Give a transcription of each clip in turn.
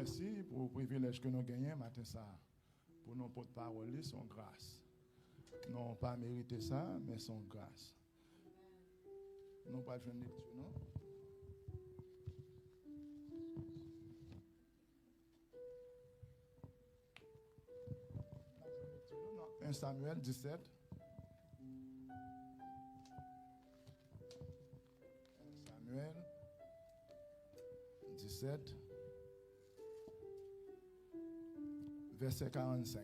merci pour le privilège que nous gagnons matin ça. Pour nos porte-parole, son grâce. Nous n'avons pas mérité ça, mais son grâce. Nous pas de lecture, non? 1 Samuel 17. 1 Samuel 17, verset 45.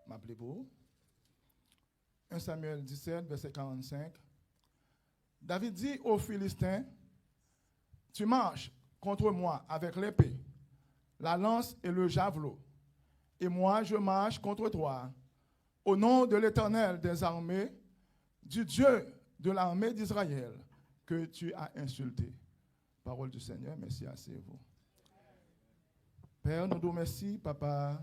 M'appelez pour 1 Samuel 17, verset 45. David dit aux Philistins, tu marches contre moi avec l'épée, la lance et le javelot, et moi je marche contre toi au nom de l'Éternel des armées, du Dieu de l'armée d'Israël que tu as insulté. Parole du Seigneur, merci à vous. Père, nous te remercions, Papa,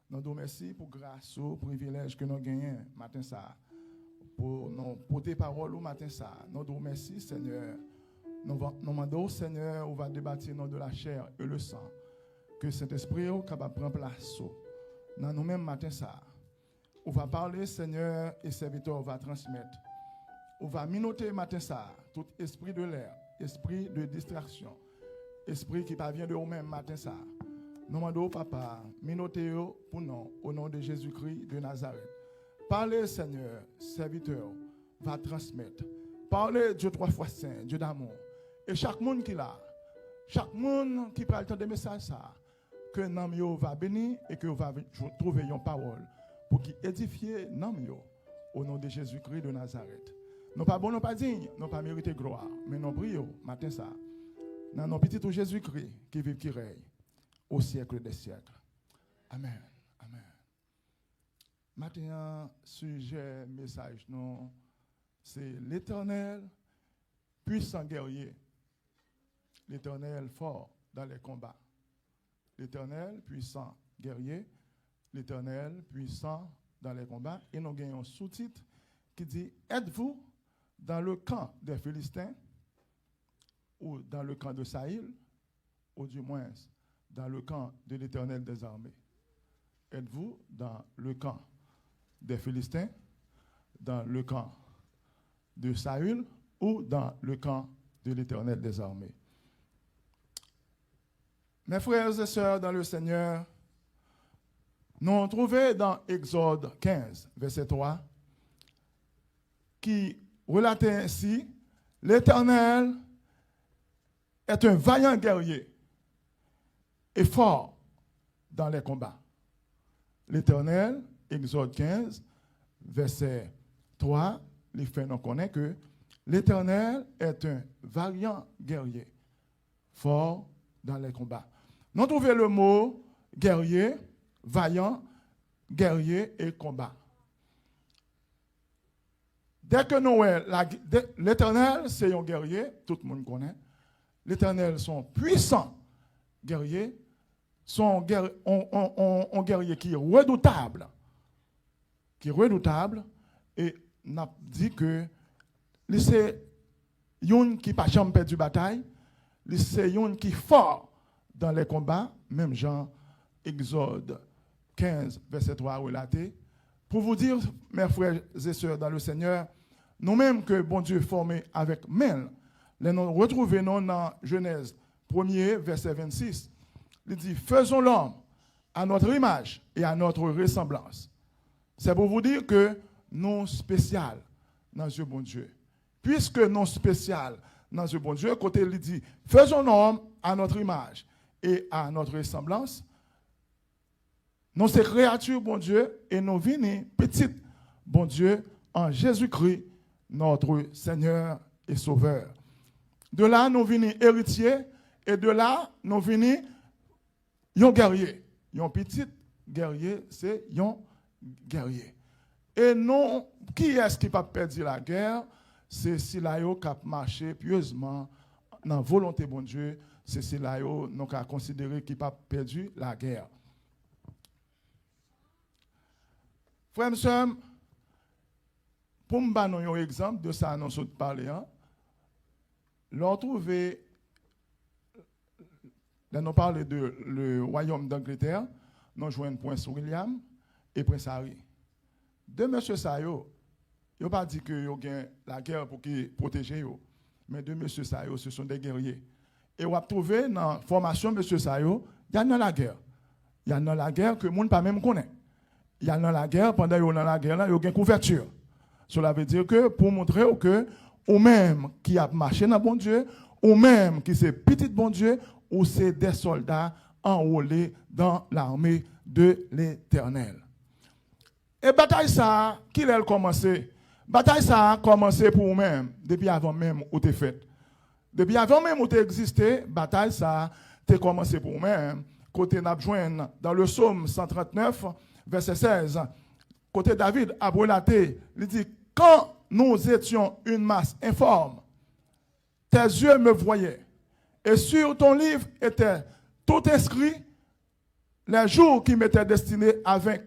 nous te remercions pour grâce, pour privilège que nous gagnons matin ça, pour tes paroles au matin ça. Nous te remercions, Seigneur. Nous demandons, Seigneur, on va débattre nom de la chair et le sang, que cet esprit est capable de prendre place dans nous-mêmes matin ça. On va parler, Seigneur, et serviteur va transmettre. On va minoter matin ça, tout esprit de l'air, esprit de distraction, esprit qui parvient de nous-mêmes matin ça. Nous demandons, Papa, minoter pour nous, au nom de Jésus-Christ de Nazareth. Parlez, Seigneur, serviteur va transmettre. Parlez, Dieu trois fois saint, Dieu d'amour. Et chaque monde qui l'a, chaque monde qui parle de message ça, que nous va bénir et que va trouver une parole pour qui édifier nous au nom de Jésus-Christ de Nazareth. Nous pas bon, nous pas dignes, nous pas mérité gloire, mais nous prions matin ça. Dans nos petits tout Jésus-Christ qui vit, qui règne au siècle des siècles. Amen. Amen. Maintenant, sujet, message, non, c'est l'Éternel puissant guerrier. L'Éternel fort dans les combats. L'Éternel puissant guerrier. L'Éternel puissant dans les combats. Et nous gagnons un sous-titre qui dit, êtes-vous dans le camp des Philistins ou dans le camp de Saïl, ou du moins dans le camp de l'Éternel des armées? Êtes-vous dans le camp des Philistins, dans le camp de Saül ou dans le camp de l'Éternel des armées? Mes frères et sœurs dans le Seigneur, nous avons trouvé dans Exode 15, verset 3, qui relate ainsi, l'Éternel est un vaillant guerrier et fort dans les combats. L'Éternel, Exode 15, verset 3, les faits nous connaissent que l'Éternel est un vaillant guerrier, fort dans les combats. Nous trouvons le mot guerrier, vaillant, guerrier et combat. Dès que nous l'Éternel, c'est un guerrier, tout le monde connaît. L'Éternel, son puissant guerrier, son guerrier qui est redoutable, et n'a dit que c'est un qui n'a jamais perdu bataille, c'est un qui est fort dans les combats, même Jean, Exode 15, verset 3 relaté. Pour vous dire, mes frères et sœurs dans le Seigneur, nous-mêmes que bon Dieu formé avec main, nous retrouvons dans Genèse 1er, verset 26. Il dit, faisons l'homme à notre image et à notre ressemblance. C'est pour vous dire que nous spécial dans Dieu bon Dieu. Puisque nous spécial dans Dieu bon Dieu, côté il dit, faisons l'homme à notre image et à notre ressemblance. Nous sommes créatures, bon Dieu, et nous venons petites, bon Dieu, en Jésus-Christ, notre Seigneur et Sauveur. De là, nous venons héritiers, et de là, nous venons un guerrier. Un petit guerrier, c'est un guerrier. Et non, qui est-ce qui va perdre la guerre? C'est Silayo qui a marché pieusement dans la volonté, bon Dieu. C'est Silayo nous avons considéré qui n'a pas perdu la guerre. Frères et sœurs, pour me donner un exemple de ça, nous sommes parlé, l'on trouve, là nous parlons de le royaume d'Angleterre, nous jouons Prince William et Prince Harry. Deux messieurs ça, ils n'ont pas dit que ont la guerre pour protéger eux, mais deux messieurs ça, ce sont des guerriers. Et on va trouver dans la formation de messieurs ça, il y a dans la guerre. Il y a dans la guerre que le monde pas même connaît. Il y a dans la guerre, pendant qu'ils sont dans la guerre, il y a une couverture. Cela veut dire que pour montrer que, ou même qui a marché dans bon Dieu, ou même qui c'est petit bon Dieu, ou c'est des soldats enrôlés dans l'armée de l'Éternel. Et bataille ça, qui l'a commencé? Bataille ça a commencé pour vous-même, depuis avant même où tu fait. Depuis avant même où tu existé, bataille ça a commencé pour vous-même. Côté n'a dans le psaume 139, verset 16, côté David a relaté, il dit, quand nous étions une masse informe, tes yeux me voyaient, et sur ton livre était tout inscrit, les jours qui m'étaient destinés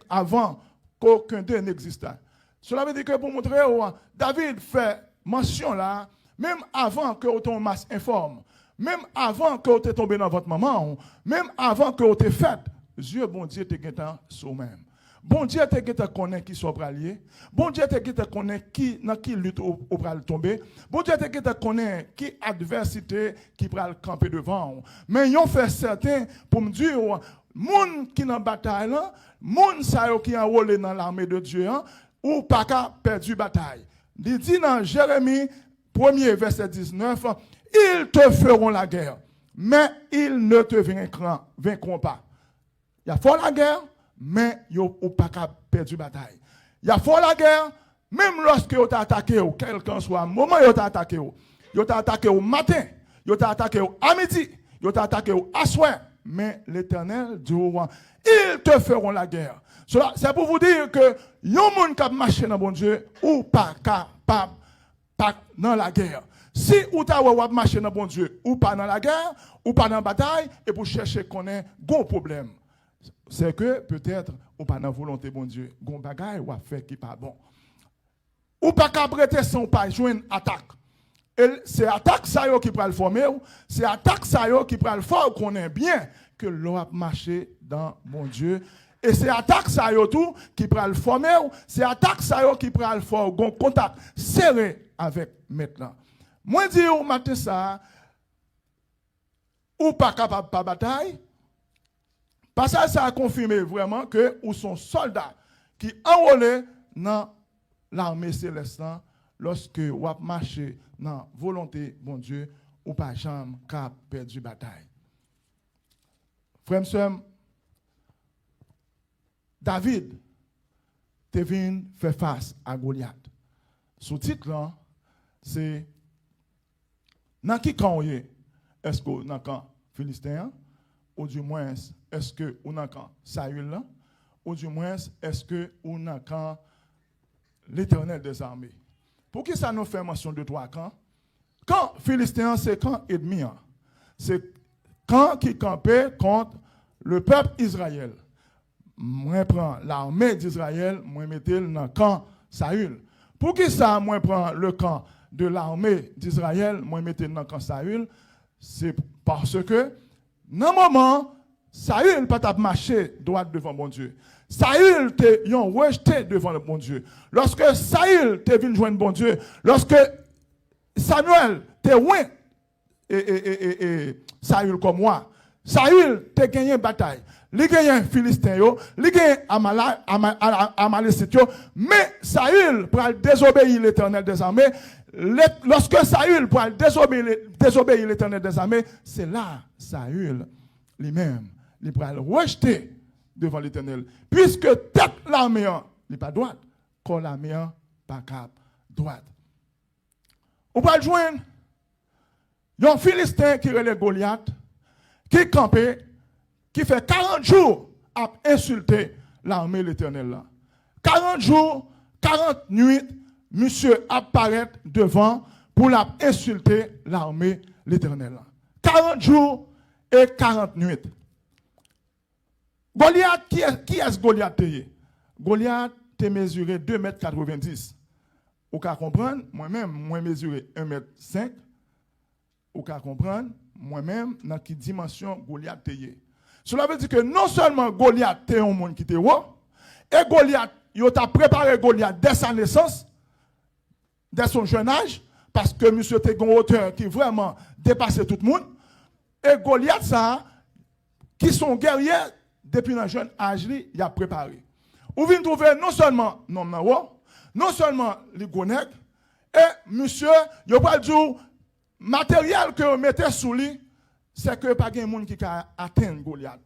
avant qu'aucun d'eux n'existât. Cela veut dire que pour montrer, David fait mention là, même avant que vous une masse informe, même avant que vous êtes tombé dans votre maman, même avant que vous êtes fait, Dieu, bon Dieu, te guettant soi-même. Bon Dieu, te guettant connaît qui soit pralier. Bon Dieu, te guettant connaît qui, dans qui lutte au pral tomber. Bon Dieu, te guettant connaît qui adversité qui pral camper devant. Mais ils ont fait certain pour me dire, moun qui dans bataille là, moun sa yo qui enrôlé dans l'armée de Dieu, ou pas qu'à perdu bataille. Il dit dans Jérémie 1er verset 19, ils te feront la guerre, mais ils ne te vaincront pas. Il y a fort la guerre, mais ils n'ont pas qu'à perdu bataille. Il y a fort la guerre, même lorsque ils t'ont attaqué, quel qu'en soit le moment ils t'ont attaqué, ils t'ont attaqué au matin, ils t'ont attaqué à midi, ils t'ont attaqué à soir, mais l'Éternel dit, ils te feront la guerre. C'est pour vous dire que yon moun qui marché dans bon Dieu ou pas capable dans la guerre. Si ou ta marché dans bon Dieu ou pas dans la guerre ou pas dans la bataille et pour chercher qu'on ait un problème, c'est que peut-être ou pas dans la volonté bon Dieu, gon bagaille ou fait qui pas bon. Ou pas qu'à prêter son pas joindre attaque. Et c'est attaque ça yo qui pral le former, c'est attaque ça yo qui pral le faire qu'on ait bien que l'on a marché dans bon Dieu. Et c'est attaque ça yo tout qui pral le former, c'est attaque ça yo qui pral le faire gon contact serré avec maintenant. Moi dis ou matin ça ou pas capable pas bataille. Parce que ça a confirmé vraiment que ou sont soldats qui enrôlés dans l'armée céleste lorsque ou a marché dans volonté bon Dieu ou pas jamais cap perdu bataille. Frères et sœurs, David te vient faire face à Goliath. Sous-titre là, c'est dans qui camp est-ce que dans camp philistin ou du moins est-ce que ou dans camp Saül là ou du moins est-ce que ou dans camp l'Éternel des armées. Pour qui ça nous fait mention de trois camps? Camp philistin c'est camp ennemi. C'est camp qui campait contre le peuple Israël. Moi prends l'armée d'Israël, moi mettez dans le camp Saül. Pour qui ça moi prends le camp de l'armée d'Israël, moi mettez dans le camp Saül, c'est parce que dans le moment Saül pas t'a marché droit devant mon Dieu. Saül te yon rejeté devant le bon Dieu. Lorsque Saül te venu joindre bon Dieu, lorsque Samuel te ouin et Saül comme moi, Saül te gagné bataille. Il gagne Philistin yo, il gagne Amalécite yo, mais Saül pour désobéir l'Éternel des armées, lorsque Saül pour désobéir l'Éternel des armées, c'est là Saül lui-même, il pour rejeter devant l'Éternel. Puisque tête l'armée n'est pas droite, quand l'armée pas cap droite. On va joindre un Philistin qui relève Goliath, qui campait, qui fait 40 jours à insulter l'armée de l'Éternel. 40 jours, 40 nuits, monsieur apparaît devant pour insulter l'armée de l'Éternel. 40 jours et 40 nuits. Goliath, qui est-ce Goliath? Goliath te mesuré 2,90 m. Ou qu'à comprendre, moi-même, moi mesuré 1,5 m. Ou qu'à comprendre, moi-même, dans quelle dimension Goliath est. Cela veut dire que non seulement Goliath est un monde qui était haut, et Goliath, il a préparé Goliath dès sa naissance, dès son jeune âge, parce que monsieur était une hauteur qui vraiment dépassait tout le monde. Et Goliath, ça, qui sont guerriers, depuis un jeune âge, il a préparé. Vous venez trouver non seulement non seulement les gonègues, et monsieur, il va dire, matériel que vous mettez sous lui, c'est que pas de monde qui a atteint Goliath.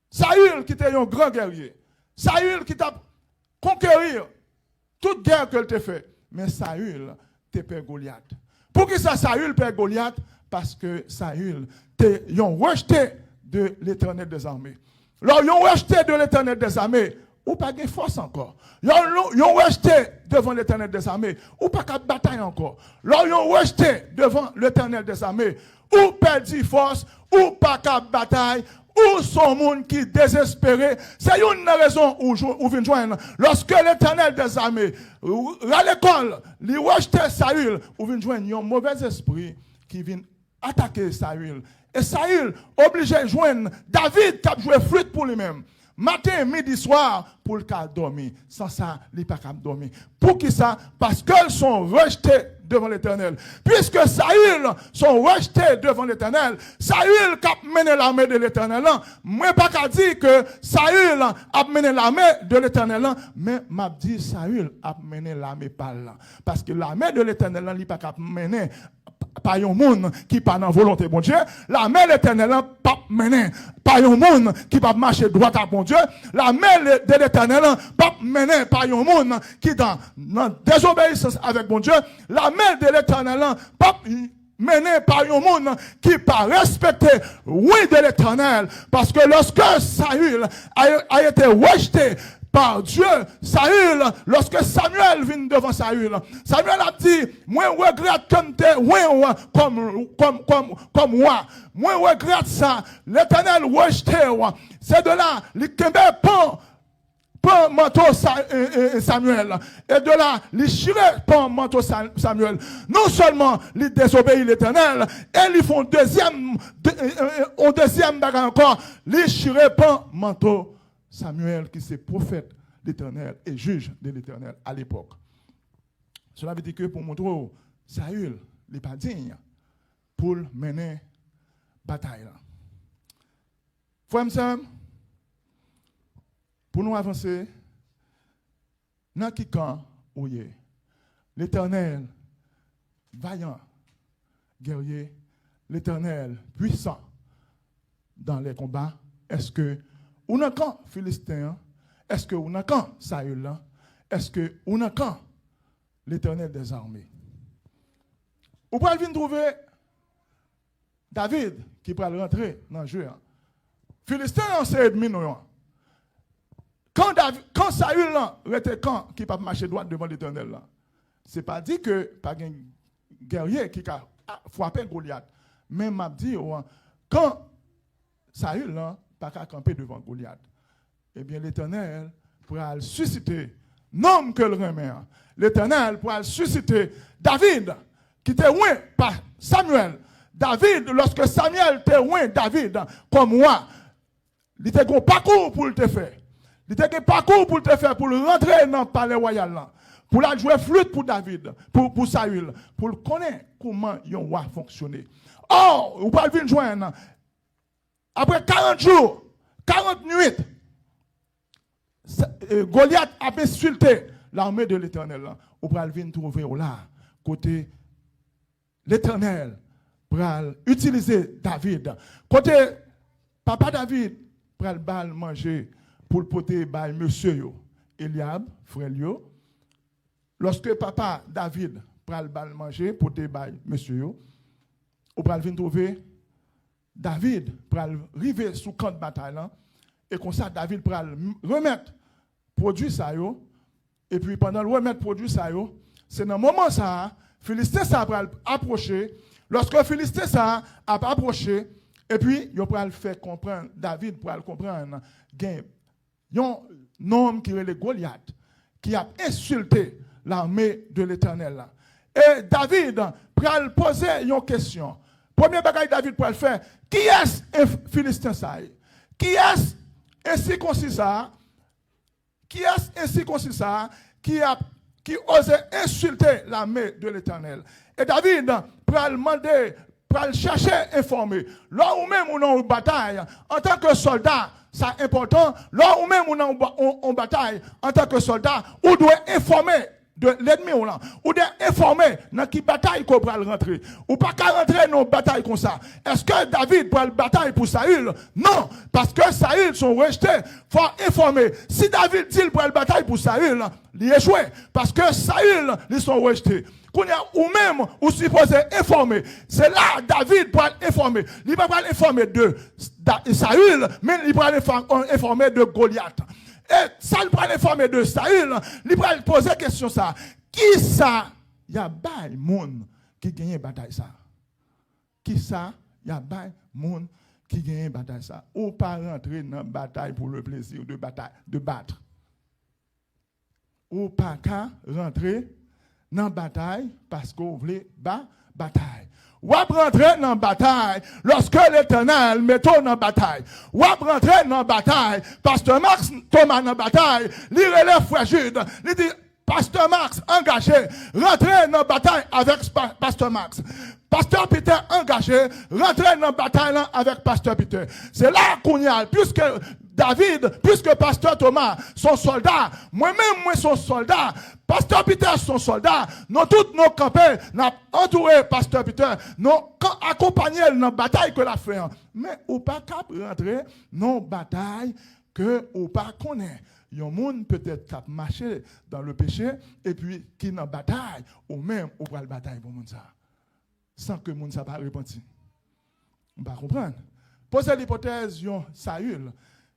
Saül qui était un grand guerrier. Saül qui t'a conquérir toute guerre que tu fait. Mais Saül te perd Goliath. Pour qui ça Saül perd Goliath? Parce que Saül te rejeté de l'Éternel des armées. Alors, ils ont rejeté de l'Éternel des armées, ou pas de force encore. Ils ont rejeté devant l'Éternel des armées, ou pas de bataille encore. Alors, ils ont rejeté devant l'Éternel des armées, ou perdu force, ou pas de bataille, ou son monde qui est désespéré. C'est une raison où vous joindre. Lorsque l'Éternel des armées, à l'école, il rejeté Saül, vous venez joindre un mauvais esprit qui vient attaquer Saül. Et Saül obligé de joindre David qui a joué flûte pour lui-même. Matin, midi, soir, pour le cas dormir. Sans ça, il n'est pas capable de dormir. Pour qui ça? Parce qu'elles sont rejetées devant l'Éternel. Puisque Saül sont rejetés devant l'Éternel, Saül qui a mené l'armée de l'Éternel, moi pas qu'à dire que Saül a mené l'armée de l'Éternel, mais m'a dit Saül a mené l'armée par là. Parce que l'armée de l'Éternel, il n'est pas capable de mener par un monde qui pas dans volonté bon Dieu. L'armée de l'Éternel pas mener par un monde qui pas marcher droit à bon Dieu. L'armée de l'Éternel pas mener par un monde qui dans désobéissance avec bon Dieu. L'armée de l'Éternel pas mené par un monde qui pas respecté oui de l'Éternel. Parce que lorsque Saül a été rejeté par Dieu, Saül, lorsque Samuel vient devant Saül, Samuel a dit, moi regrette comme moi. Moi regrette ça. L'Éternel rejeté. C'est de là, il pas manteau Samuel. Et de là, il chire pas manteau Samuel. Non seulement il désobéit l'Éternel, et ils font deuxième bagarre encore, il chire pas manteau Samuel, qui c'est prophète d'Éternel et juge de l'Éternel à l'époque. Cela veut dire que pour montrer Saül n'est pas digne pour mener bataille. Frères et sœurs, pour nous avancer, dans qui camp où est l'Éternel vaillant, guerrier, l'Éternel puissant dans les combats, est-ce que ou n'a quand Philistin, est-ce que ou n'a quand Saül, est-ce que ou n'a quand l'Éternel des armées? Ou pouvez venir trouver David qui peut rentrer dans le jeu. Philistin, c'est ennemi. Quand Saül était quand qui peut marcher droit devant l'Éternel, ce n'est pas dit que pas un guerrier qui a frappé Goliath. Mais m'a dit quand Saül pas qu'à camper devant Goliath. Eh bien, l'Éternel pourra susciter, non que le remet, l'Éternel pourra susciter David, qui était loin par Samuel. David, lorsque Samuel était loin, David, comme moi, il était un parcours pour le faire. Il était un parcours pour le faire, pour le rentrer dans le palais royal, pour la jouer flûte pour David, pour Saül, pour le connaître comment un roi fonctionner. Or, vous pouvez venir joindre. Après 40 jours, 40 nuits, Goliath a insulté l'armée de l'Éternel. Vous pouvez venir trouver là, côté l'Éternel, pour utiliser David. Côté papa David, pour le manger, pour le porter par monsieur Eliab, frère. Lorsque papa David prend le bal manger, porter par monsieur, vous pouvez venir trouver David pour arriver sous camp de bataille et comme ça David pour remettre produit ça et puis pendant le remettre produit ça c'est dans le moment ça Philistin ça va approcher lorsque Philistin ça a approché et puis il va le faire comprendre David pour le comprendre un homme qui est le Goliath qui a insulté l'armée de l'Éternel. Et David pral poser une question. Premier bagage David pral faire, qui est un Philistin ça? Qui est incirconcis ça? Qui est incirconcis ça qui osait insulter l'armée de l'Éternel? Et David pral demander, pral chercher informer. Là où même on est en bataille en tant que soldat, c'est important. Là où même on est en bataille en tant que soldat, on doit informer de l'ennemi ou doit informer dans qui bataille qu'on va rentrer. Ou pas qu'à rentrer dans une bataille comme ça. Est-ce que David va bataille pour Saül? Non, parce que Saül sont rejetés. Il faut informer. Si David dit qu'il va bataille pour Saül, il est échoué. Parce que Saül, ils sont rejetés. Ou même, ou supposé informer. C'est là David pour informer. Il ne va pas informer de Saül, mais il va informer de Goliath. Et ça, il va informer de Saül, il va poser la question ça. Qui ça? Il y a des gens qui gagnent la bataille ça. Qui ça? Il y a des gens qui gagnent la bataille ça. Ou pas rentrer dans la bataille pour le plaisir de battre. Ou pas rentrer dans la bataille parce qu'on voulait bataille. Ou rentrer dans la bataille lorsque l'Éternel met dans la bataille. Ou rentrer dans la bataille, Pasteur Max Thomas dans la bataille, il relève Frère Jude, il dit, Pasteur Max engagé, rentrer dans la bataille avec Pasteur Max. Pasteur Peter engagé, rentrer dans la bataille avec Pasteur Peter. C'est là qu'on y a, puisque David, puisque Pasteur Thomas, son soldat, moi-même, moi, son soldat, Pasteur Peter, son soldat, nous tous nos campés, nous entouré Pasteur Peter, nous accompagné dans la bataille que la fait. Mais ou pas cap rentrer dans la bataille que ou pas connaît. Il y a un monde peut-être cap marcher dans le péché et puis qui dans la bataille ou même ou pas la bataille pour monde ça. Sans que monde ça pas repenti. On va comprendre. Posez l'hypothèse yon Saül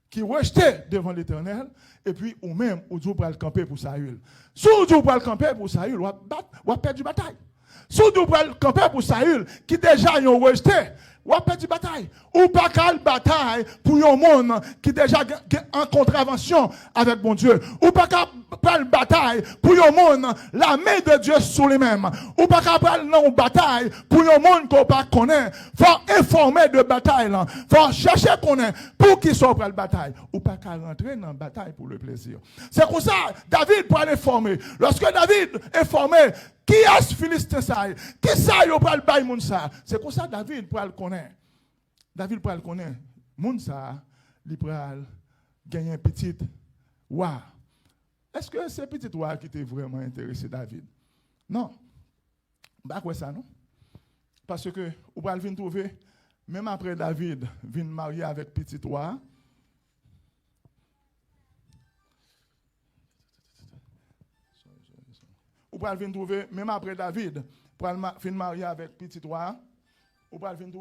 qui rejetait devant l'Éternel, et puis ou même ou Dieu pour le camper pour Saül. Si Dieu pour le camper pour Saül, ou perdre du bataille. Si Dieu pour le camper pour Saül, qui déjà yon rejeté, ou perdre du bataille. Ou pas qu'à bataille pour un monde qui déjà en contravention avec bon Dieu. Ou pas qu'à bataille pour un monde, la main de Dieu sur lui-même. Ou pas qu'à bataille pour un monde qu'on pas connaît. Faut informer de bataille. Faut chercher connaître pour qui soit pour la bataille. Ou pas qu'à rentrer dans la bataille pour le plaisir. C'est comme ça, David pour aller former. Lorsque David est formé, qui est ce Philistin ça? Qui ça yo pour le bail moun ça? C'est comme ça David pour le connaître. David pour le connaître. Moun ça, il pour gagner un petit wa. Est-ce que c'est petit wa qui t'a vraiment intéressé David? Non. Bah quoi ça non? Parce que ou va venir trouver même après David vient marier avec petit wa. Ou va venir trouver même après David pour venir marier avec petit wa. Ou va venir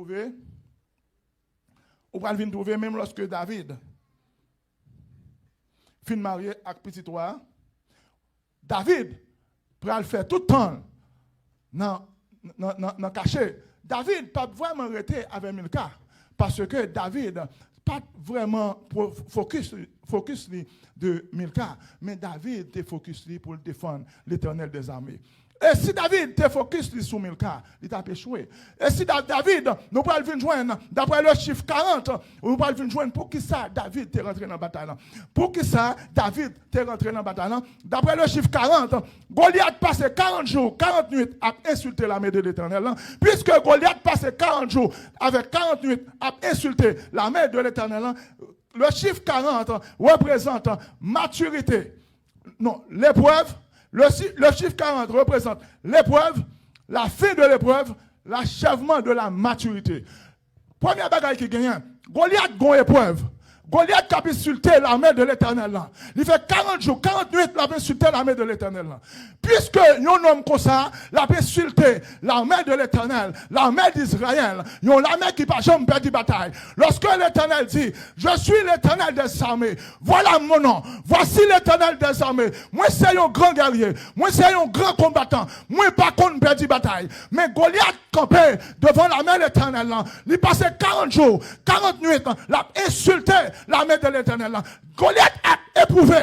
trouver même lorsque David fin marié avec petit roi, David pour le faire tout le temps dans caché. David pas vraiment arrêté avec Milka parce que David pas vraiment focus de Milka, mais David était focus pour défendre l'Éternel des armées. Et si David te focus sur Milka, il t'a échoué. Et si David, nous pouvons venir joindre, d'après le chiffre 40, nous pouvons venir joindre pour qui ça David t'est rentré dans la bataille. Pour qui ça David t'est rentré dans la bataille. D'après le chiffre 40, Goliath passait 40 jours, 40 nuits à insulter l'armée de l'Éternel. Puisque Goliath passait 40 jours avec 40 nuits à insulter l'armée de l'Éternel, le chiffre 40 représente maturité. Non, l'épreuve. Le chiffre 40 représente l'épreuve, la fin de l'épreuve, l'achèvement de la maturité. Première bagaille qui gagne, Goliath gagne épreuve. Goliath a insulté l'armée de l'Éternel. Il fait 40 jours, 40 nuits, il a insulté l'armée de l'Éternel. Puisque un homme comme ça, il a insulté l'armée de l'Éternel, l'armée d'Israël, il y a l'armée qui n'a jamais perdu bataille. Lorsque l'Éternel dit, je suis l'Éternel des armées, voilà mon nom, voici l'Éternel des armées. Moi, c'est un grand guerrier, moi, c'est un grand combattant, moi, pas contre perdu bataille. Mais Goliath campé devant l'armée de l'Éternel, il passait 40 jours, 40 nuits, il a insulté l'armée de l'Éternel. Goliath a éprouvé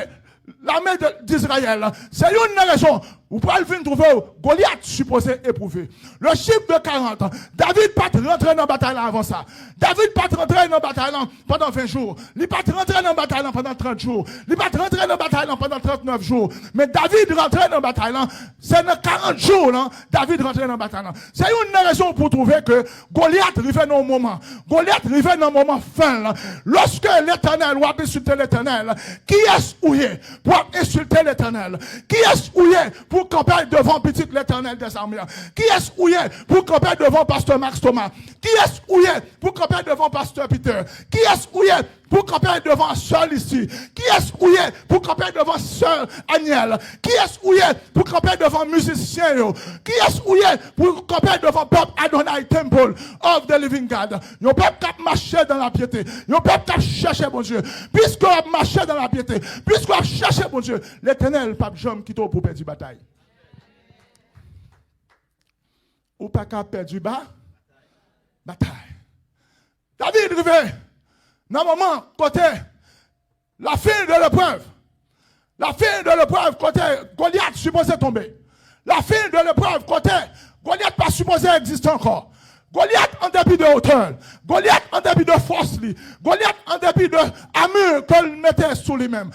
l'armée d'Israël. C'est une raison Vous pouvez venir trouver Goliath supposé éprouver. Le chiffre de 40, David pas rentrer dans la bataille avant ça. David pas rentrer dans la bataille pendant 20 jours. Il pas rentrer dans la bataille pendant 30 jours. Il pas rentrer dans la bataille pendant 39 jours. Mais David rentrait dans la bataille, c'est dans 40 jours, là, David rentrait dans la bataille. C'est une raison pour trouver que Goliath arrivait dans un moment. Goliath arrivait dans un moment fin. Là. Lorsque l'Éternel ou insulter l'Éternel, qui est-ce où est pour insulter l'Éternel? Qui est-ce où est pour camper devant petit l'Éternel des armées? Qui est-ce où est pour camper devant pasteur Max Thomas? Qui est-ce où est pour camper devant pasteur Peter? Qui est-ce où est pour camper devant sœur ici? Qui est-ce où est pour camper devant sœur Aniel? Qui est-ce où est pour camper devant musicien? Qui est-ce où est pour camper devant peuple Adonai Temple of the Living God? Yon peuple qui marche dans la piété. Yon peuple qui cherche bon Dieu. Puisque on marche dans la piété, puisque on cherche bon Dieu, l'Éternel pape Jean qui pour perdre la bataille. Ou pas qu'à perdre bataille. David rivé dans le moment côté la fin de l'épreuve. La fin de l'épreuve côté Goliath supposé tomber. La fin de l'épreuve côté Goliath pas supposé exister encore. Goliath en dépit de hauteur. Goliath en dépit de force. Goliath en dépit de armure qu'il mettait sous lui-même.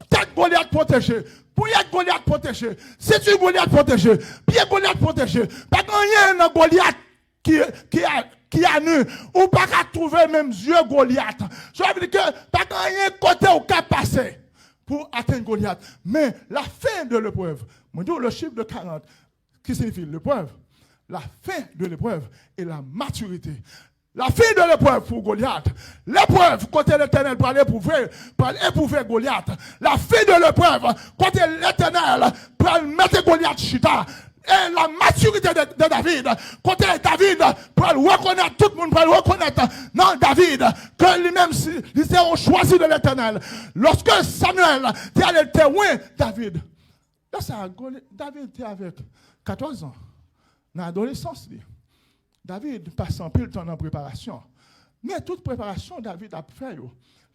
Tête Goliath protégé. Pouille Goliath protégé. C'est tu Goliath protégé. Pied Goliath protégé. Pas rien dans Goliath qui a nu, ou pas qu'à trouver même yeux Goliath. Ça veut dire que pas rien côté ou qu'à passer pour atteindre Goliath. Mais la fin de l'épreuve, mon Dieu, le chiffre de 40, qui signifie l'épreuve, la fin de l'épreuve est la maturité. La fin de l'épreuve pour Goliath, l'épreuve côté l'Éternel pour éprouver Goliath, la fin de l'épreuve côté l'Éternel pour mettre Goliath chita. Et la maturité de David, côté David, pour le reconnaître, tout le monde pour le reconnaître, non, David, que lui-même, il s'est choisi de l'Éternel. Lorsque Samuel était allé témoin, David, là, ça, David était avec 14 ans, dans l'adolescence. David passe un peu de temps en préparation. Mais toute préparation, David a fait,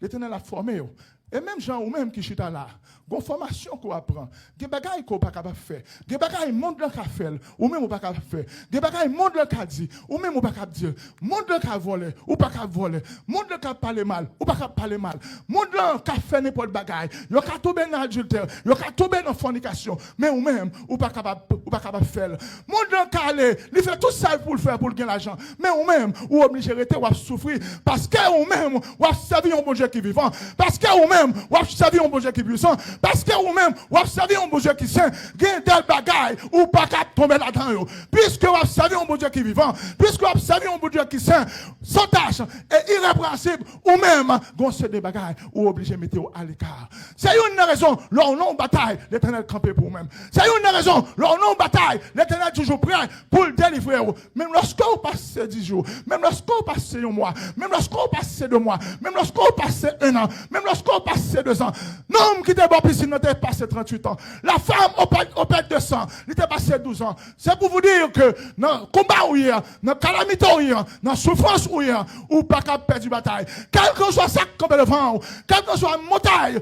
l'Éternel a formé. Et même gens ou même qui chita là, une formation qu'on apprend, des bagailles qu'on pas capable faire, des bagailles monde le faire ou même ou pas capable faire, des bagailles monde le qu'a dit ou même ou pas capable dire, monde le qu'a volé ou pas capable voler, monde le qu'a parler mal ou pas capable parler mal, monde le qu'a fait n'importe bagaille, yo qu'a tomber dans adultère, yo qu'a tomber dans fornication, mais ou même ou pas capable faire. Monde le qu'a aller, il fait tout ça pour le faire pour gagner l'argent, mais ou même ou obligé rester ou souffrir parce que ou même ou servir un bon Dieu qui vivant, parce que ou même ou servir un bon Dieu qui puissant, parce que ou même ou servir un bon Dieu qui saint, gain tel bagaille ou pas capable tomber là-dedans. Puisque ou servir un bon Dieu qui vivant, puisque ou servir un bon Dieu qui saint, sans tâche et irrépréhensible, ou même goncer des bagailles ou obligé de mettre à l'écart. C'est une raison, leur non bataille, l'Éternel campé pour vous-même. C'est une raison, leur non bataille, l'Éternel toujours prêt pour le délivrer. Même lorsque vous passez 10 jours, même lorsque vous passez un mois, même lorsque vous passez 2 mois, même lorsque vous passez 1 an, même lorsque vous passez 2 ans. L'homme qui était bon piscine n'était passé 38 ans. La femme au pète de sang, il était passé 12 ans. C'est pour vous dire que dans le combat où il y a, dans la calamité où il y a, dans la souffrance où il y a, ou pas qu'à perdre une bataille. Quel que soit ça qui est devant, quel que soit la montagne,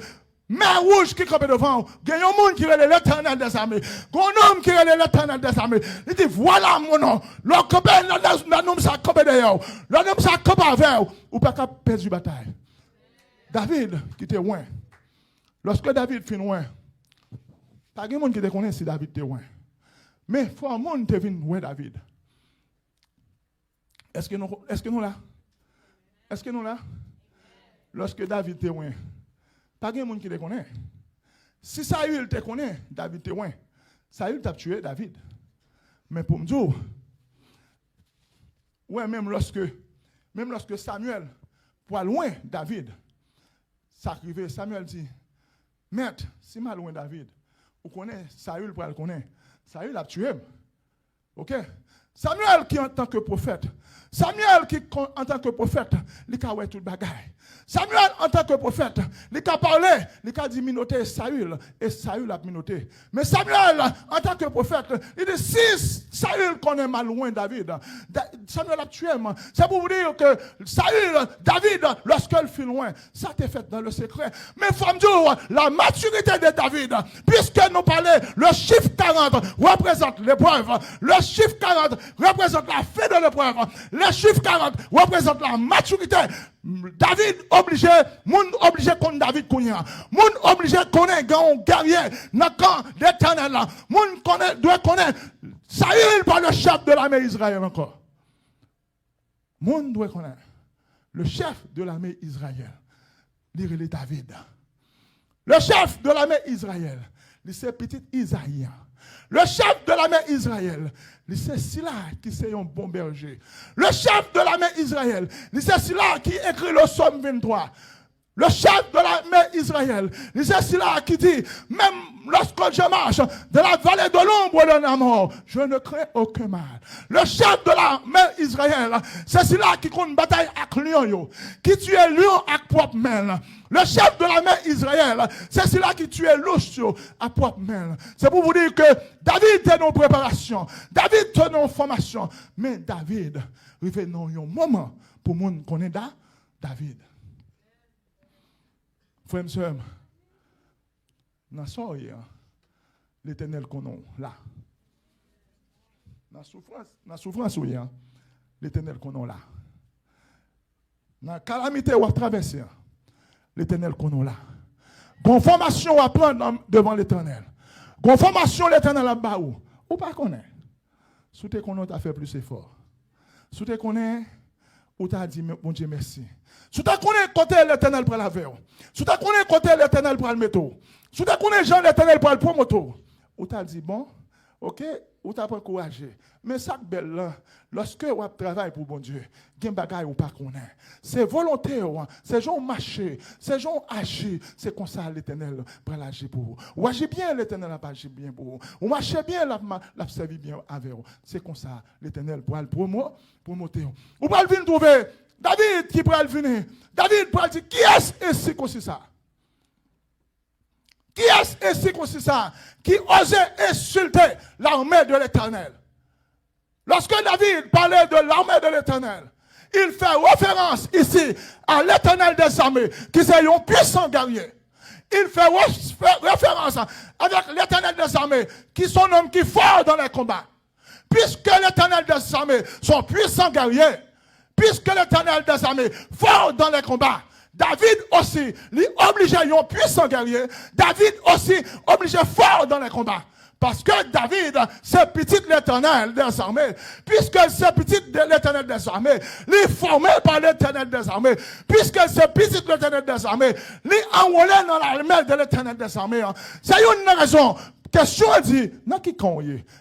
mer rouge qui est devant, il y a un monde qui est l'Éternel des armées. Il y a un homme qui est l'Éternel des armées. Il dit, voilà mon nom. L'homme ça campe derrière. L'homme ça campe avec ou pas qu'à perdre une bataille. David qui était loin. Lorsque David finit loin, pas de monde qui te connaît si David était loin. Mais il faut un monde qui vient loin David. Est-ce que nous là? Est-ce que nous là? Lorsque David était loin, pas de monde qui te connaît. Si Saül te connaît, David était loin. Saül t'a tué David. Mais pour me dire, ouais, même lorsque Samuel pour loin David, ça arrivait, Samuel dit, maître, si mal loin David, vous connaissez, Saül pour le connaître, Saül a tué. Ok? Samuel qui en tant que prophète, Samuel qui en tant que prophète, il a ouais tout bagaille. Samuel en tant que prophète, il a parlé, il a dit minoter Saül et Saül a minoté. Mais Samuel en tant que prophète, il dit si Saül connaît mal loin David. Samuel a tué. C'est pour vous dire que Saül, David, lorsqu'il fut loin, ça t'est fait dans le secret. Mais il faut me dire, la maturité de David, puisque nous parlons, le chiffre 40 représente l'épreuve. Le chiffre 40 représente la fin de l'épreuve. Le chiffre 40 représente la maturité. David obligé, moun obligé contre David kounya. Moun obligé connaître un guerrier dans le camp d'Éternel là. Moun doit connaître Saül pas le chef de l'armée Israël encore. Moun doit connaître le chef de l'armée Israël. Lire David. Le chef de l'armée Israël, c'est petit Isaïe. Le chef de l'armée Israël, c'est Sila qui est un bon berger. Le chef de l'armée Israël, c'est Sila qui écrit le psaume 23. Le chef de l'armée Israël, c'est Sila qui dit, même lorsque je marche dans la vallée de l'ombre de la mort, je ne crains aucun mal. Le chef de l'armée Israël, c'est Sila qui compte bataille avec lion, qui tue lion avec propre main. Le chef de l'armée Israël, c'est celui-là qui tuait l'ours à propre main. C'est pour vous dire que David était dans préparation, David était dans formation, mais David arrive dans un moment pour nous connaître David. Frères et sœurs, dans l'Éternel qu'on a là. Dans la souffrance, l'Éternel qu'on a là. Dans la calamité où on traverse, l'Éternel qu'on a là. Conformation à prendre devant l'Éternel. Conformation l'Éternel à bas ou pas connaît. Si tu connais, tu as fait plus effort. Si tu connais, ou tu as dit, bon Dieu, merci. Si tu connais, côté l'Éternel pour la veille. Si tu connais, côté l'Éternel pour le métaux. Si tu connais, Jean l'Éternel pour le promoteur. Ou tu as dit, bon, ok, ou tu as pas encouragé. Mais ça, belle là, lorsque vous travaillez pour bon Dieu, il y a des choses ou pas connaître. C'est volontaire, c'est gens marcher, c'est gens agir. C'est comme ça l'Éternel pour l'agir pour vous. Ou agir bien, l'Éternel va agir bien pour vous. Ou marcher bien, l'a servir bien avec vous. C'est comme ça l'Éternel pour le promoter. Ou pas le venir trouver David qui pourra le venir. David pourra dire qui est ici comme ça? Qui est ici comme ça? Qui osait insulter l'armée de l'Éternel? Lorsque David parlait de l'armée de l'Éternel, il fait référence ici à l'Éternel des armées, qui est un puissant guerrier. Il fait référence avec l'Éternel des armées, qui est un homme qui est fort dans les combats. Puisque l'Éternel des armées sont puissants guerriers, puisque l'Éternel des armées fort dans les combats, David aussi, lui obligé un puissant guerrier, David aussi obligé fort dans les combats. Parce que David, c'est petit l'Éternel des armées. Puisque c'est petit l'Éternel des armées, il est formé par l'Éternel des armées. Puisque c'est petit l'Éternel des armées, il est enrôlé dans l'armée de l'Éternel des armées. C'est une raison. Question dit, dans qui camp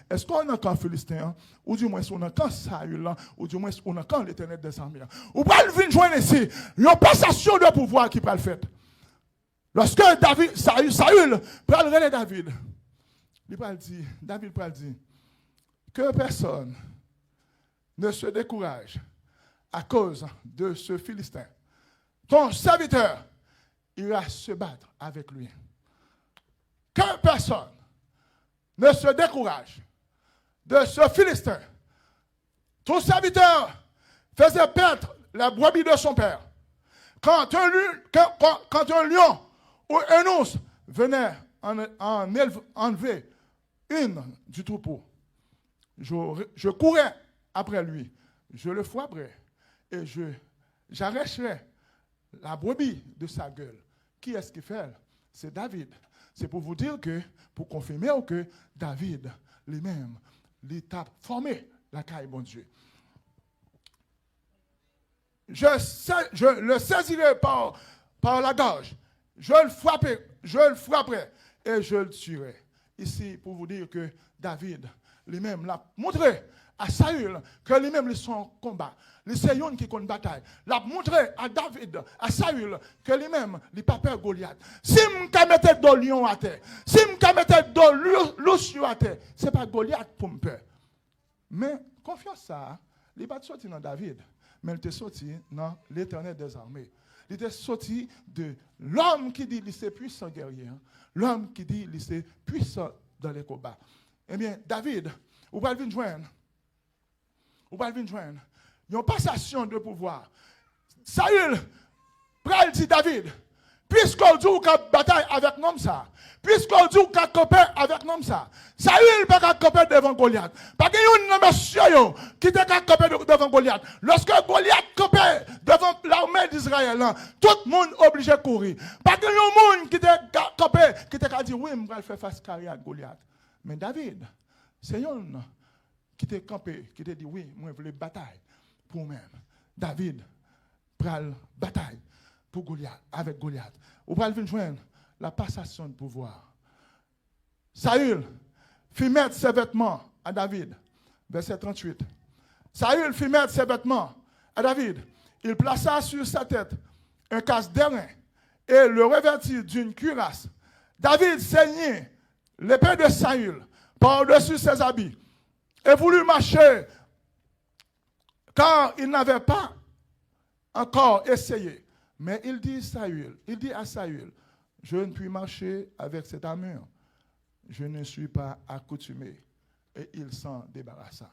est-ce qu'on a un camp philistin, ou du moins on a un camp Saül, ou du moins on a un camp l'Éternel des armées. Ou pas le venir joindre ici, il y a une passation de pouvoir qui peut le faire. Lorsque Saül prend le relais David, David peut dire que personne ne se décourage à cause de ce Philistin. Ton serviteur ira se battre avec lui. Que personne ne se décourage de ce Philistin. Ton serviteur faisait perdre la brebis de son père. Quand un lion ou un ours venait enlever une du troupeau, je courais après lui, je le frapperais et j'arracherais la brebis de sa gueule. Qui est-ce qui fait? C'est David. C'est pour vous dire que, pour confirmer que David lui-même, l'étape formé la caille bon Dieu. Je le saisirai par la gorge, je le frapperai et je le tuerai. Ici, pour vous dire que David lui-même l'a montré à Saül que lui-même il son combat. C'est yon qui compte bataille. L'a montré à David, à Saül, que lui-même, il n'a pas peur Goliath. Si je mettais de lion à terre, si je mettais de l'ours à terre, ce n'est pas Goliath pour me peur. Mais confiance ça, il n'est pas sorti dans David, mais il est sorti dans l'Éternel des armées. Il est sorti de l'homme qui dit qu'il est puissant guerrier, l'homme qui dit qu'il est puissant dans les combats. Eh bien, David, Ou pas venir joindre. Ou pas venir joindre. Il y a une passation de pouvoir. Saül, pral dit David, puisqu'on dit qu'on a bataille avec l'homme ça, puisqu'on dit qu'on a copé avec l'homme ça, Saül n'a pas copé devant Goliath. Parce qu'il y a un monsieur qui a copé devant Goliath. Lorsque Goliath copé devant l'armée d'Israël, tout le monde est obligé de courir. Parce qu'il y a un monde qui a copé, qui a dit oui, je vais faire face à Goliath. Mais David, c'est un qui t'a campé, qui t'a dit oui, moi je veux bataille pour moi-même. David pral bataille pour Goliath, avec Goliath. Ou pral venir joindre la passation de pouvoir. Saül fit mettre ses vêtements à David. Verset 38. Saül fit mettre ses vêtements à David. Il plaça sur sa tête un casque d'airain et le revêtit d'une cuirasse. David ceignit l'épée de Saül par-dessus ses habits et voulut marcher car il n'avait pas encore essayé. Mais il dit à Saül, je ne puis marcher avec cette armure. Je ne suis pas accoutumé. Et il s'en débarrassa.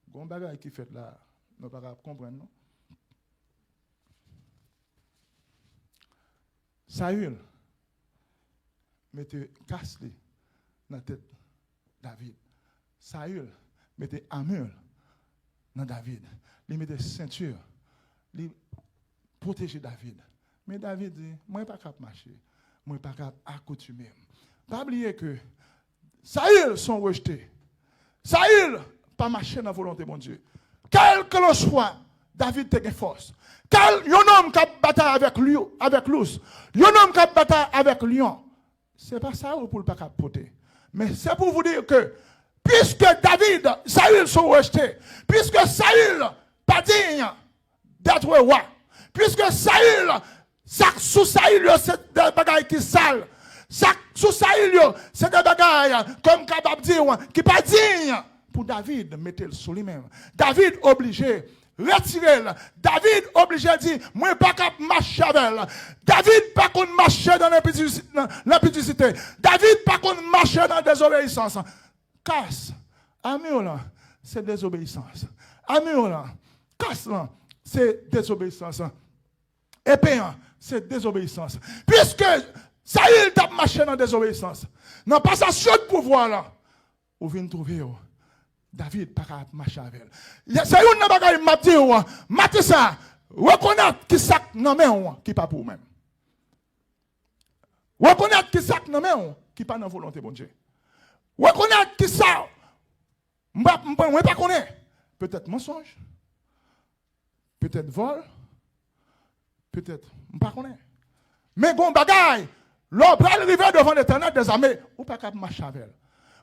Bon bagage qui fait là, nous ne pouvons pas comprendre, non? Saül mettait casse dans la tête de David. Saül mettait armure dans David. Il mettait ceinture. Il protégeait David. Mais David dit, moi, je ne suis pas capable de marcher. Moi, je ne suis pas capable d'accoutumer. Pas oublier que Saül sont rejetés. Saül pas marché dans la volonté de mon Dieu. Quel que le soit, David a une force. Quel homme qui a bataille avec l'ours, un homme qui a bataille avec lion, ce n'est pas ça pour le pas capable. Mais c'est pour vous dire que puisque David, Saül sont rejetés, puisque Saül pas digne d'être roi, puisque Saül, sous Saül, c'est des bagailles qui sales, sous Saül, c'est des bagailles, comme capable dire, qui pas digne pour David, mettez-le sous lui-même. David obligé retirer. David obligé de dire, moi pas capable marcher avec elle. David pas qu'on marcher dans l'impudicité. David pas qu'on marcher dans la désobéissance. Casse. Amour là, c'est désobéissance. Amour là, casse là, c'est désobéissance. Épée, c'est désobéissance. Puisque Saül t'a marché dans la désobéissance, dans la passation de pouvoir là, vous venez trouver David pas capable marcher avec elle. C'est une bagaille m'a dit m'a dit ça, reconnaître qui sac non mais qui pas pour même. Reconnaître qui sac non mais qui pas dans volonté bon Dieu. Reconnaître qui ça moi pas connaît. Peut-être mensonge. Peut-être vol. Peut-être pas connaît. Mais gon bagaille, l'on peut arriver devant l'Éternel des armées, ou pas capable marcher avec elle.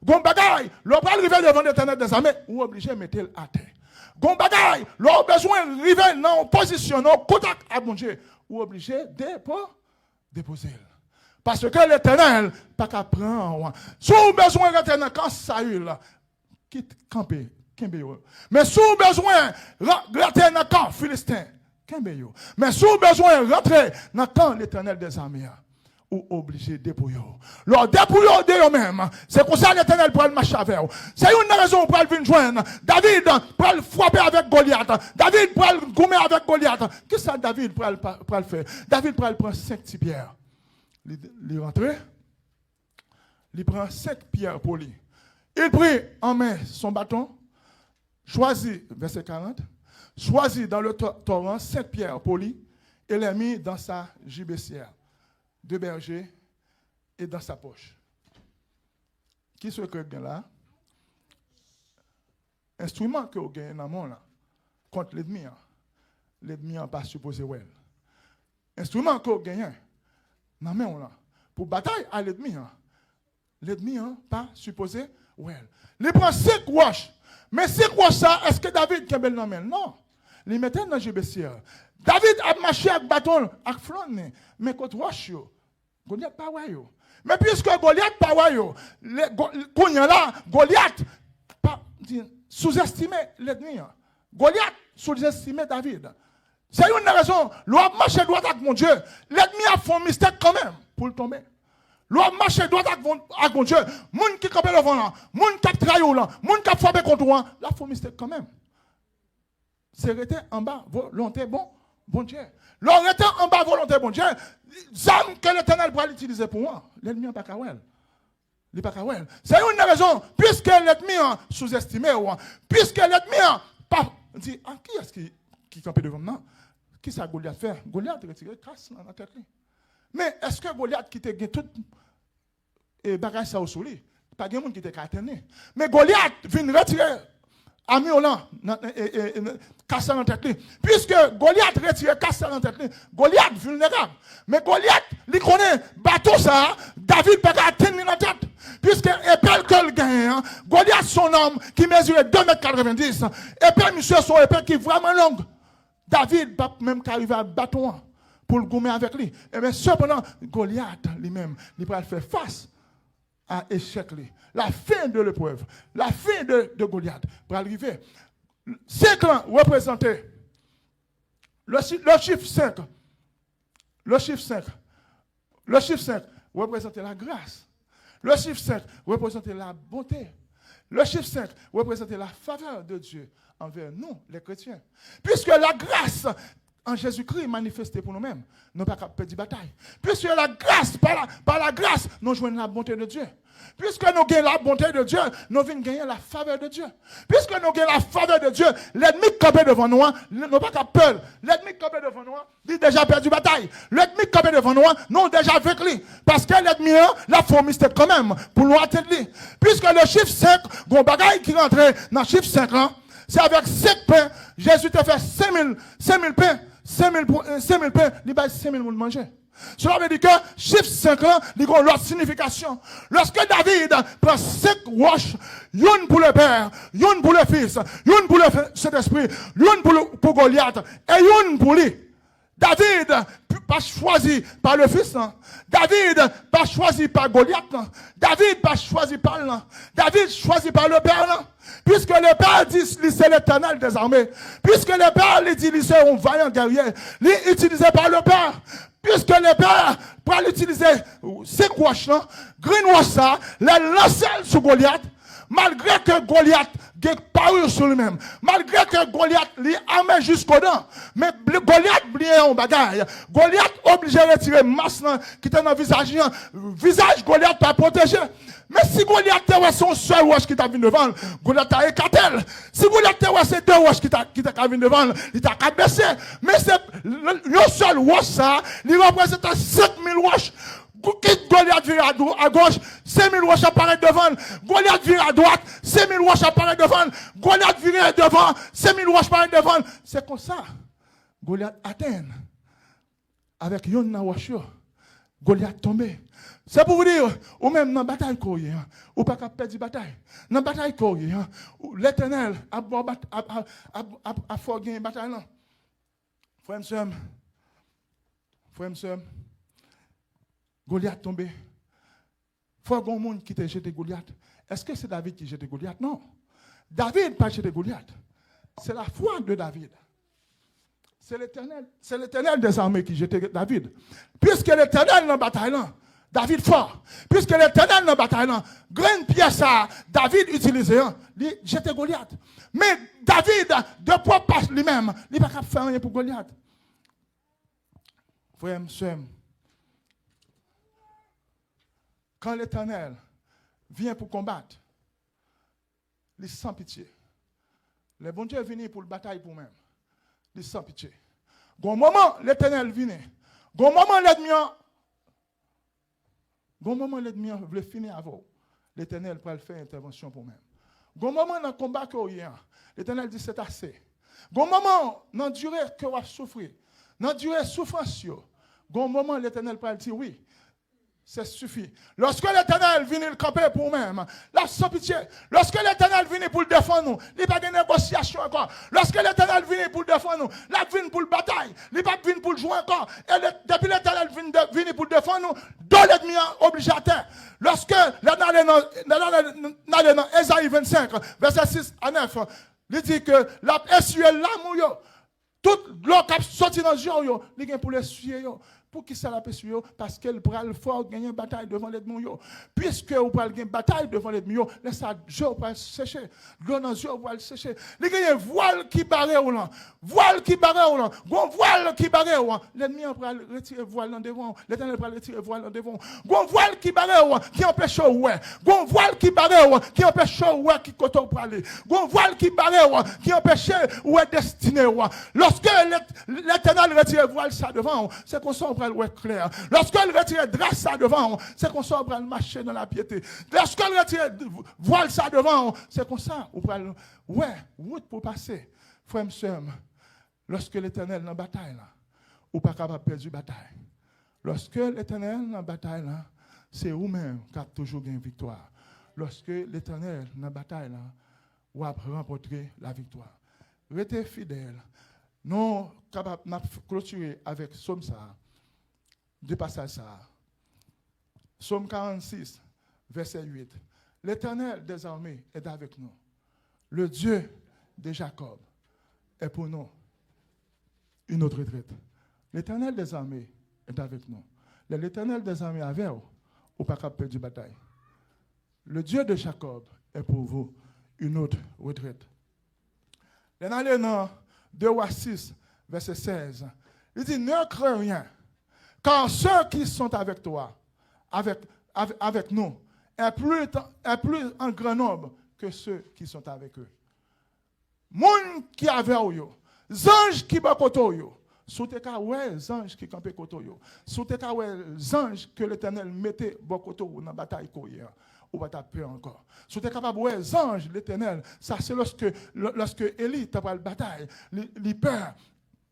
Gon bagaille, l'on peut arriver devant l'Éternel des armées, ou obligé de mettre à terre. Gon bagaille, l'on a besoin d'arriver dans une position, dans un contact à bon Dieu, ou obligé de déposer. Parce que l'Éternel pas qu'à prendre. Si vous avez besoin de l'Éternel, quand Saül quitte camper, mais si vous avez besoin de l'Éternel, quand Philistin, mais si vous avez besoin de rentrer dans le camp l'Éternel des armées, ou obligé de dépouiller. Leur dépouiller de eux-mêmes, c'est pour ça que l'Éternel pourrait le marcher avec eux. C'est une raison pour le joindre. David pourrait le frapper avec Goliath. David pourrait le gommer avec Goliath. Qu'est-ce que David pourrait le faire? David pourrait prendre 5 petits pierres. Il rentre, il prend 5 pierres pour lui. Il prit en main son bâton, choisit, verset 40, choisit dans le torrent 5 pierres pour lui et les mit dans sa gibecière de berger et dans sa poche. Qui ce que vous là? Instrument que vous gagnez dans le monde contre l'ennemi. L'ennemi n'a pas supposé well. Instrument que vous gagnez dans le monde pour bataille à l'ennemi. L'ennemi n'a pas supposé well. Il prend 5 roches. Mais 5 roches ça, est-ce que David qui a bel nom? Non. Il mettait dans la gibecière. David a marché avec bâton, avec flonne, mais contre roche, Goliath pas ouais. Mais puisque Goliath pas ouais, Goliath sous-estimé l'ennemi. Goliath sous-estimé David. C'est une raison. L'homme marche droit avec mon Dieu. L'ennemi a fait un mystère quand même pour le tomber. L'on marche droit avec mon Dieu. Moun qui campe devant là, moun qui trahit là, moun qui frappe contre toi, la faut mystère quand même. C'est rester en bas, volonté bon Dieu. L'on rester en bas, volonté bon Dieu. Zam que l'Éternel pourra l'utiliser pour moi. L'ennemi n'a pas qu'à well. Il pas qu'à well. C'est une raison, puisque l'ennemi sous-estimé, puisque l'ennemi pas dit, qui est-ce qui campe devant moi? Qui ça Goliath fait? Goliath retiré casse dans la tête. Mais est-ce que Goliath qui te gagne tout et bagage ça au soleil? Pas de monde qui te caténé. Mais Goliath vient retirer ami Olan casse dans la tête. Puisque Goliath retire casse dans la tête, Goliath vulnérable. Mais Goliath, il connaît bateau ça, David pas atteindre dans la tête. Puisque épée que le gagne, Goliath son homme qui mesurait 2,90 m. Épée monsieur son épée qui est vraiment longue. David pas même qu'arriver à bateau pour le gommer avec lui. Et bien cependant, Goliath lui-même, il va faire face à l'échec. La fin de l'épreuve, la fin de Goliath pour arriver. 5 ans représentés. Le chiffre 5. Le chiffre 5. Le chiffre 5 représentait la grâce. Le chiffre 5 représentait la bonté. Le chiffre 5 représentait la faveur de Dieu envers nous, les chrétiens. Puisque la grâce en Jésus-Christ manifestée pour nous-mêmes, nous n'avons pas perdre bataille. Puisque la grâce, par la grâce, nous jouons la bonté de Dieu. Puisque nous gagnons la bonté de Dieu, nous venons gagner la faveur de Dieu. Puisque nous gagnons la faveur de Dieu, l'ennemi campé devant nous, nous n'avons pas peur. L'ennemi campé devant nous, il a déjà perdu bataille. L'ennemi campé devant nous, nous avons déjà vécu. Parce que l'ennemi, la forme c'était quand même pour nous atteindre. Puisque le chiffre 5, bon bagaille qui rentre dans le chiffre 5, c'est avec 5 pains, Jésus t'a fait 5000 pains, 5000 pains, il va 5000 monde manger. Cela veut dire que chiffre 5 ans, il y a l'autre signification. Lorsque David prend 5 roches, une pour le Père, une pour le Fils, une pour le Saint-Esprit, une pour Goliath, et une pour lui. David pas choisi par le Fils, David pas choisi par Goliath, David pas choisi par l'an, David choisi par le Père. Puisque le Père dit c'est l'Éternel des armées, puisque le Père dit c'est un vaillant guerrier, il est utilisé par le Père. Puisque le Père pour l'utiliser, c'est quoi ça? Green wash ça, les lancer sur Goliath, malgré que Goliath ait paru sur lui-même, malgré que Goliath l'ait armé jusqu'au dents, mais Goliath blié en bagaille. Goliath obligé de retirer masse qui était dans le visage. Visage Goliath pas protégé. Mais si Goliath était son seul roche qui t'a venu devant, Goliath a écarté. Si Goliath était c'est deux roches qui t'a venu devant, il t'a baissé. Mais c'est le seul roche ça, il représente 5000 roches. Goliath vire à gauche, 5000 roches apparaissent devant. Goliath vire à droite, 5000 roches apparaissent devant. Goliath vire devant, 5000 roches apparaissent devant. C'est comme ça. Goliath atteint. Avec une roche, Goliath tombé. C'est pour vous dire, ou même dans la bataille, ou pas qu'à perdre la bataille. Dans la bataille, l'Éternel a fort gagné la bataille. Frère et sœur, Goliath tombé. Faut qu'il y ait un monde qui t'a jeté Goliath. Est-ce que c'est David qui a jeté Goliath? Non. David n'a pas jeté Goliath. C'est la foi de David. C'est l'Éternel des armées qui a jeté David. Puisque l'Éternel dans la bataille, David fort. Puisque l'Éternel dans la bataille, grande pièce à David utilisé, il jeté Goliath. Mais David, de quoi pas lui-même, il n'a pas faire rien pour Goliath. Frère, soeur, quand l'Éternel vient pour combattre, il est sans pitié. Le bon Dieu est venu pour la bataille pour lui-même. Il est sans pitié. Au moment l'Éternel vient, au moment l'ennemi veut finir avant, l'Éternel peut faire intervention pour lui-même. Au moment dans le combat qu'il y a, l'Éternel dit c'est assez. Au moment dans la durée que vous souffrir, dans la durée souffrance, au moment l'Éternel peut dire oui. C'est suffit. Lorsque l'Éternel vient le camper pour nous-mêmes, là, sans pitié. Lorsque l'Éternel vient pour le défendre nous, il n'y a pas de négociation encore. Lorsque l'Éternel vient pour le défendre nous, là, il vient pour le bataille. Il n'y a pas de pour le jouer encore. Et depuis l'Éternel vient pour le défendre nous, deux l'ennemi obligé à terre. Lorsque dans Ésaïe 25, verset 6 à 9, il dit que la essuie l'amour, toute l'eau qui sorti dans les yeux, il y a pour l'essuyer. Pour qui ça la paix sur eux? Parce qu'elle pourra le fort gagner une bataille devant l'ennemi. Puisque vous pourrez gagner une bataille devant l'ennemi, laisse ça, Dieu va le sécher. L'eau dans Dieu va le sécher. Il y a un voile qui barre ou là. Voile qui barre ou là. Voile qui barre ou là. L'ennemi va retirer voile dans devant. L'Éternel va retirer voile dans devant. Voile qui barre ou là, qui empêche ouais. Voile qui barre ou là, qui empêche ouais qui côté pour aller. Voile qui barre ou là, qui empêche ouais destiné ouais. Lorsque l'Éternel retire voile ça devant, c'est qu'on s'en va le clair. Lorsqu'elle retire drap ça devant, c'est qu'on s'en va marcher dans la piété. Lorsqu'elle retire voile ça devant, c'est comme ça. Ouais, route pour passer. Frère, monsieur, lorsque l'Éternel est dans la bataille, là, ou pas capable de perdre la bataille. Lorsque l'Éternel est dans la bataille, là, c'est vous-même qui avez toujours gagné victoire. Lorsque l'Éternel est dans la bataille, là, vous avez remporté la victoire. Restez fidèles. Nous sommes capables de clôturer avec Somme ça, deux passages ça. Somme 46, verset 8. L'Éternel des armées est avec nous. Le Dieu de Jacob est pour nous une autre retraite. L'Éternel des armées est avec nous. L'Éternel des armées est avec vous, ou pas capable de perdre la bataille. Le Dieu de Jacob est pour vous une autre retraite. Dans 2 Rois 6, verset 16, il dit, ne crains rien, car ceux qui sont avec toi, avec nous, est plus en grand nombre que ceux qui sont avec eux. Moun qui avec eux, anges qui sont côté eux, sous tes cas, ouais, anges qui campent côté eux, sous tes cas, ouais, anges que l'Éternel mettait côté eux dans la bataille hier. Ou pas ta peur encore. Si tu es capable, ouais, ange, l'Éternel, ça c'est lorsque Élie t'a pris la bataille, il peur,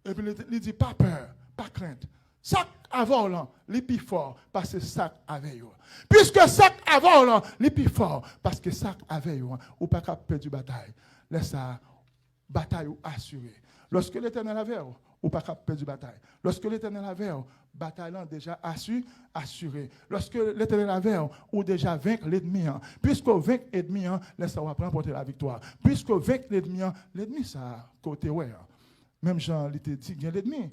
et puis il dit pas peur, pas crainte. Sac avant là, il est plus fort parce que sac avec eux. Puisque sac avant là, il est plus fort parce que sac avec eux, ou pas capable de perdre la bataille. Laisse ça, bataille ou assurée. Lorsque l'Éternel avait eux, ou pas capable de perdre la bataille. Lorsque l'Éternel avait eux, bataille déjà assurée. Lorsque l'Éternel avait ou déjà vaincre l'ennemi, puisque vaincre l'ennemi, laisse ça va remporter la victoire. Puisque vaincre l'ennemi ça côté ouais. Même Jean il te dit il y a l'ennemi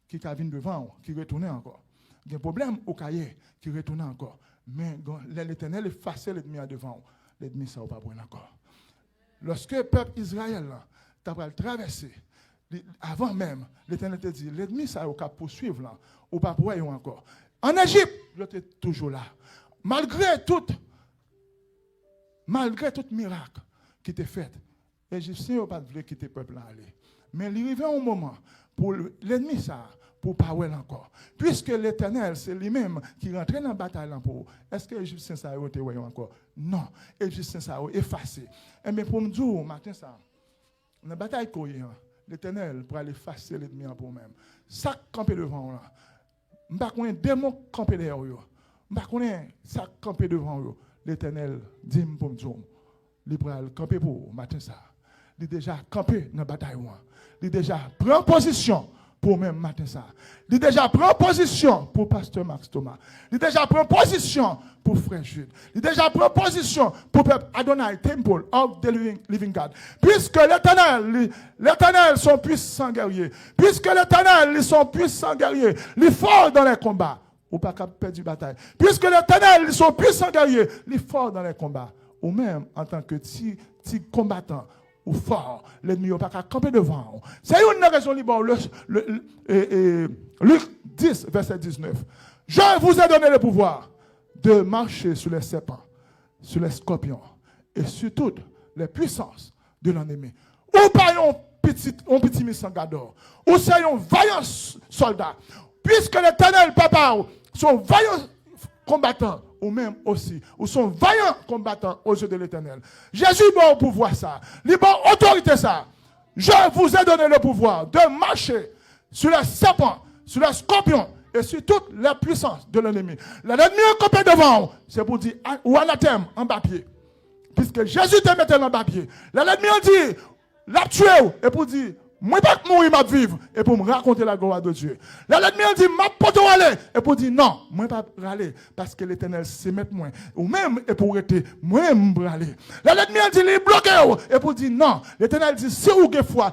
qui vient devant, qui retourne encore. Il y a un problème au cahier qui retourne encore. Mais l'Éternel efface l'ennemi devant, l'ennemi ça va pas prendre encore. Lorsque le peuple Israël t'a traversé avant même, l'Éternel te dit, l'ennemi, ça va poursuivre là, ou pas pour encore. En Égypte, j'étais toujours là. Malgré tout miracle qui était fait, les Égyptiens n'ont pas voulu quitter le peuple là. Mais il arrivait un moment pour l'ennemi, ça, pour pas encore. Puisque l'Éternel, c'est lui-même qui rentrait dans la bataille là pour. Est-ce que les Égyptiens, ça a été encore? Non. Les Égyptiens, ça a effacé. Mais pour me dire, matin, ça, dans la bataille l'Éternel pour aller effacer l'ennemi pour même. Ça camper devant là. M'pa connait démon camper derrière yo. M'pa connait ça camper devant yo. L'Éternel dit pour me il pour aller camper pour matin ça. Il déjà campé dans bataille moi. Il déjà prend position pour même matin ça. Il déjà prend position pour pasteur Max Thomas. Il déjà prend position pour frère Jude. Il déjà prend position pour peuple Adonai Temple of the Living God. Puisque l'Éternel sont puissants guerriers. Puisque l'Éternel sont puissants guerriers. Il est fort dans les combats. Ou pas capable de perdre la bataille. Puisque l'Éternel sont puissants guerriers. Il est fort dans les combats. Ou même en tant que petit combattant. Ou fort, l'ennemi n'a pas qu'à camper devant. C'est une raison libre. Luc 10, verset 19. Je vous ai donné le pouvoir de marcher sur les serpents, sur les scorpions et sur toutes les puissances de l'ennemi. Ou pas un petit missangador, ou c'est un vaillant soldat. Puisque l'Éternel, papa, sont vaillants combattants. Ou même aussi, ou sont vaillants combattants aux yeux de l'Éternel. Jésus m'a au pouvoir ça. Il m'a autorité ça. Je vous ai donné le pouvoir de marcher sur les serpents, sur les scorpions et sur toutes les puissances de l'ennemi. L'ennemi est campé devant, c'est pour dire, ou anathème en bas pied. Puisque Jésus te mettait en bas pied. L'ennemi a dit, l'a tué, et pour dire, Moi, pas mourir, m'a vivre, et pour me raconter la gloire de Dieu. L'ennemi dit, m'a pas aller, et pour dire non, moi pas râler, parce que l'Éternel c'est mettre moi, ou même, et pour rester, moi, me râler. L'ennemi dit, il est bloqué, et pour dire non, l'Éternel dit, c'est où que fois,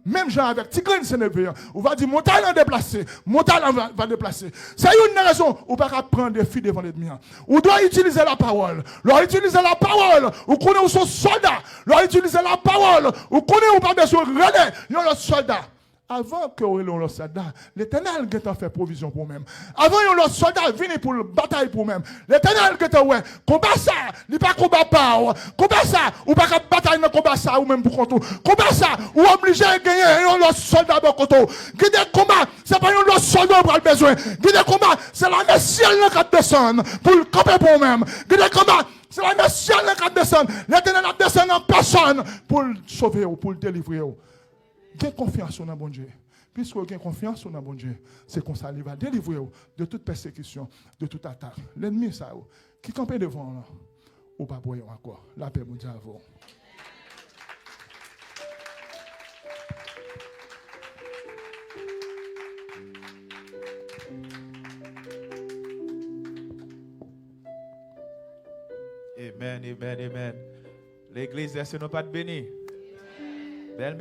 même gens avec Tigran Sénévé, on va dire, montagne en déplacer, montagne va déplacer. C'est une raison, ou pas prendre des filles devant l'ennemi. On doit utiliser la parole. Leur utiliser la parole, ou connaît où sont soldats, leur utiliser la parole, ou connaît où pas besoin de regarder, le soldat. Avant que le soldat, l'Éternel a fait provision pour même. Avant que le soldat vienne pour la bataille pour même. L'Éternel a ouais, combat ça, il pas combat pas. Combat ça, ou pas bataille dans combat ça ou même pour contre. Combat ça, ou obligé de gagner le soldat pour contre. Guider combat, c'est pas le soldat pour le besoin. Guider combat, c'est la ciel qui a descendre pour le camper pour même. Guider combat, c'est la ciel qui a descendre. L'Éternel a descendu en personne pour le sauver ou pour le délivrer. Gain confiance dans bon Dieu. Puisque vous avez confiance dans bon Dieu, c'est qu'on s'allie va délivrer de toute persécution, de toute attaque. L'ennemi, ça, qui campe devant, là, ou pas pour encore. La paix, mon Dieu, à vous. Amen, amen, amen. L'église, est-ce que nous pas de béni? Belle